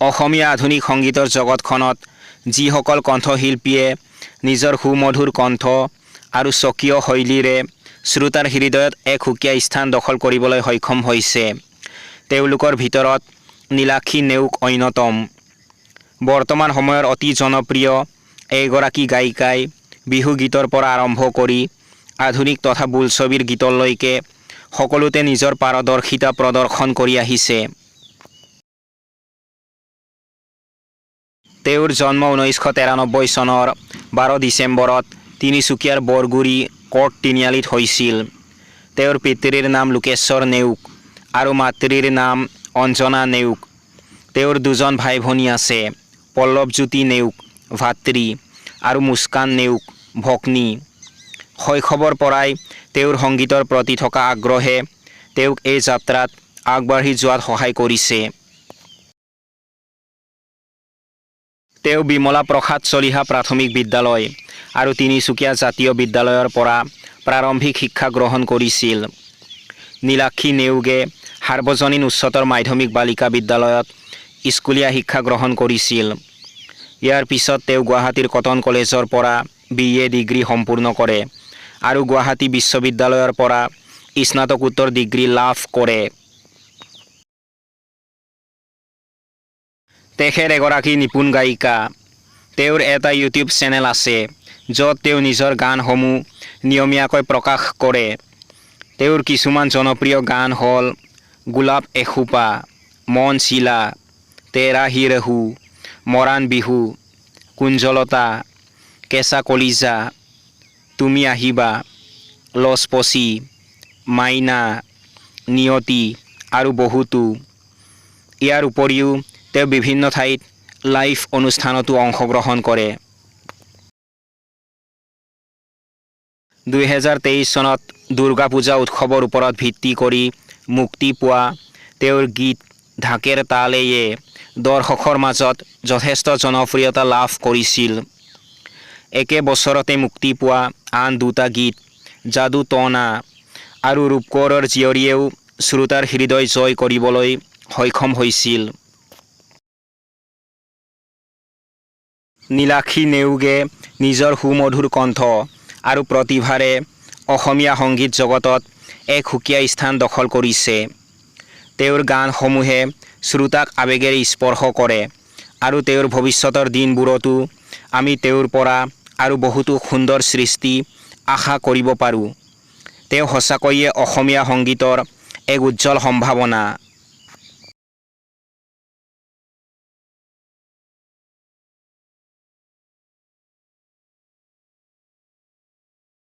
অসমীয়া আধুনিক সংগীতৰ জগতখনত যিসকল কণ্ঠশিল্পীয়ে নিজৰ সুমধুৰ কণ্ঠ আৰু স্বকীয় শৈলীৰে শ্ৰোতাৰ হৃদয়ত এক সুকীয়া স্থান দখল কৰিবলৈ সক্ষম হৈছে, তেওঁলোকৰ ভিতৰত নীলাক্ষী নেওগ অন্যতম। বৰ্তমান সময়ৰ অতি জনপ্ৰিয় এইগৰাকী গায়িকাই বিহু গীতৰ পৰা আৰম্ভ কৰি আধুনিক তথা বোলছবিৰ গীতলৈকে সকলোতে নিজৰ পাৰদৰ্শিতা প্ৰদৰ্শন কৰি আহিছে। তেওঁৰ জন্ম 1993 চনৰ 12 ডিচেম্বৰত তিনিচুকীয়াৰ বৰগুৰি কট তিনিআলিত হৈছিল। তেওঁৰ পিতৃৰ নাম লোকেশ্বৰ নেওগ আৰু মাতৃৰ নাম অঞ্জনা নেওগ। তেওঁৰ দুজন ভাই ভনী আছে, পল্লৱজ্যোতি নেওগ ভাতৃ আৰু মুস্কান নেওগ ভগ্নী। শৈশৱৰ পৰাই তেওঁৰ সংগীতৰ প্ৰতি থকা আগ্ৰহে তেওঁক এই যাত্ৰাত আগবাঢ়ি যোৱাত সহায় কৰিছে। তেওঁ বিমলা প্ৰসাদ চলিহা প্ৰাথমিক বিদ্যালয় আৰু তিনিচুকীয়া জাতীয় বিদ্যালয়ৰ পৰা প্ৰাৰম্ভিক শিক্ষা গ্ৰহণ কৰিছিল। নীলাক্ষী নেওগে সাৰ্বজনীন উচ্চতৰ মাধ্যমিক বালিকা বিদ্যালয়ত স্কুলীয়া শিক্ষা গ্ৰহণ কৰিছিল। ইয়াৰ পিছত তেওঁ গুৱাহাটীৰ কটন কলেজৰ পৰা BA ডিগ্ৰী সম্পূৰ্ণ কৰে আৰু গুৱাহাটী বিশ্ববিদ্যালয়ৰ পৰা স্নাতকোত্তৰ ডিগ্ৰী লাভ কৰে। তেখেত এগৰাকী নিপুণ গায়িকা। তেওঁৰ এটা ইউটিউব চেনেল আছে, য'ত তেওঁ নিজৰ গানসমূহ নিয়মীয়াকৈ প্ৰকাশ কৰে। তেওঁৰ কিছুমান জনপ্ৰিয় গান হ'ল গোলাপ এসোপা, মন চিলা, তেৰা হি ৰহু, মৰাণ বিহু, কুঞ্জলতা, কেঁচা কলিজা, তুমি আহিবা, লচপচি, মাইনা, নিয়তি আৰু বহুতো। ইয়াৰ উপৰিও তেওঁ বিভিন্ন ঠাইত লাইভ অনুষ্ঠানতো অংশগ্ৰহণ কৰে। 2023 চনত দুৰ্গা পূজা উৎসৱৰ ওপৰত ভিত্তি কৰি মুক্তি পোৱা তেওঁৰ গীত ঢাকেৰ তালেয়ে দৰ্শকৰ মাজত যথেষ্ট জনপ্ৰিয়তা লাভ কৰিছিল। একে বছৰতে মুক্তি পোৱা আন দুটা গীত যাদু টনা আৰু ৰূপকোঁৱৰৰ জীয়ৰীয়েও শ্ৰোতাৰ হৃদয় জয় কৰিবলৈ সক্ষম হৈছিল। নীলাক্ষী নেওগে নিজৰ সুমধুৰ কণ্ঠ আৰু প্ৰতিভাৰে অসমীয়া সংগীত জগতত এক সুকীয়া স্থান দখল কৰিছে। তেওঁৰ গানসমূহে শ্ৰোতাক আৱেগেৰে স্পৰ্শ কৰে আৰু তেওঁৰ ভৱিষ্যতৰ দিনবোৰতো আমি তেওঁৰ পৰা আৰু বহুতো সুন্দৰ সৃষ্টি আশা কৰিব পাৰোঁ। তেওঁ সঁচাকৈয়ে অসমীয়া সংগীতৰ এক উজ্জ্বল সম্ভাৱনা।